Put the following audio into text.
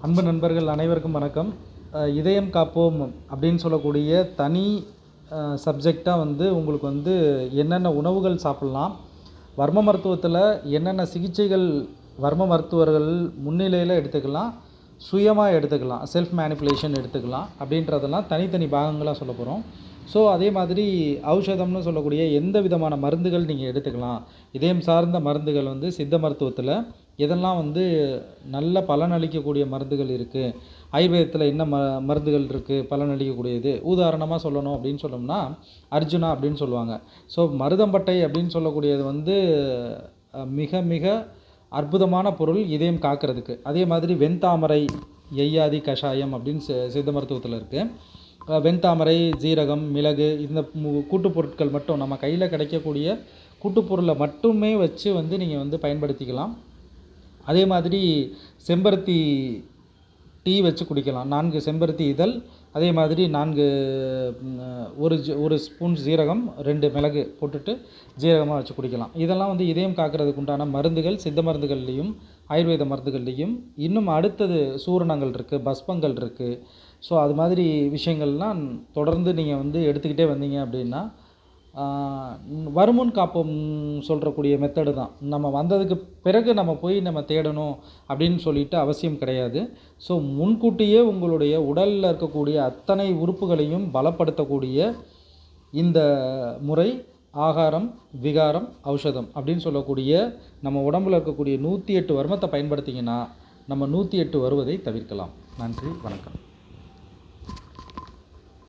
அன்பு நண்பர்கள் அனைவருக்கும் வணக்கம். இதயம் காப்போம் அப்படின்னு சொல்லக்கூடிய தனி சப்ஜெக்டாக உங்களுக்கு என்னென்ன உணவுகள் சாப்பிட்லாம், வர்ம மருத்துவத்தில் என்னென்ன சிகிச்சைகள் வர்ம மருத்துவர்கள் முன்னிலையில் எடுத்துக்கலாம், சுயமாக எடுத்துக்கலாம், செல்ஃப் மேனிப்புலேஷன் எடுத்துக்கலாம் அப்படின்றதெல்லாம் தனித்தனி பாகங்களாக சொல்ல போகிறோம். ஸோ அதே மாதிரி ஔஷதம்னு சொல்லக்கூடிய எந்த விதமான மருந்துகள் நீங்கள் எடுத்துக்கலாம், இதயம் சார்ந்த மருந்துகள் சித்த மருத்துவத்தில் எதெல்லாம் நல்ல பலனளிக்கக்கூடிய மருந்துகள் இருக்குது, ஆயுர்வேதத்தில் என்ன மருந்துகள் இருக்குது பலனளிக்கக்கூடியது. உதாரணமாக சொல்லணும் அப்படின்னு சொன்னோம்னா அர்ஜுனா அப்படின்னு சொல்லுவாங்க. ஸோ மருதம்பட்டை அப்படின்னு சொல்லக்கூடியது மிக மிக அற்புதமான பொருள் இதயம் காக்கிறதுக்கு. அதே மாதிரி வெண்தாமரை, எய்யாதி கஷாயம் அப்படின்னு சித்த மருத்துவத்தில் இருக்குது. வெண்தாமரை, ஜீரகம், மிளகு இந்த கூட்டுப் பொருட்கள் மட்டும் நம்ம கையில் கிடைக்கக்கூடிய கூட்டுப்பொருளை மட்டுமே வச்சு நீங்கள் பயன்படுத்திக்கலாம். அதே மாதிரி செம்பருத்தி டீ வச்சு குடிக்கலாம். 4 செம்பருத்தி இதழ், அதே மாதிரி 4 ஒரு ஸ்பூன் ஜீரகம், 2 மிளகு போட்டுட்டு ஜீரகமாக வச்சு குடிக்கலாம். இதெல்லாம் இதயம் காக்கிறதுக்கு உண்டான மருந்துகள் சித்த மருந்துகள்லேயும் ஆயுர்வேத மருந்துகள்லேயும். இன்னும் அடுத்தது சூரணங்கள் இருக்குது, பஸ்பங்கள் இருக்குது. ஸோ அது மாதிரி விஷயங்கள்லாம் தொடர்ந்து நீங்கள் எடுத்துக்கிட்டே வந்தீங்க அப்படின்னா வருமுன் காப்போம் சொல்கிறக்கூடிய மெத்தடு தான். நம்ம வந்ததுக்கு பிறகு நம்ம போய் நம்ம தேடணும் அப்படின்னு சொல்லிட்டு அவசியம் கிடையாது. ஸோ முன்கூட்டியே உங்களுடைய உடலில் இருக்கக்கூடிய அத்தனை உறுப்புகளையும் பலப்படுத்தக்கூடிய இந்த முறை ஆகாரம், விகாரம், ஔஷதம் அப்படின்னு சொல்லக்கூடிய நம்ம உடம்பில் இருக்கக்கூடிய 108 வர்மத்தை பயன்படுத்திங்கன்னா நம்ம 108 வருவதை தவிர்க்கலாம். நன்றி, வணக்கம்.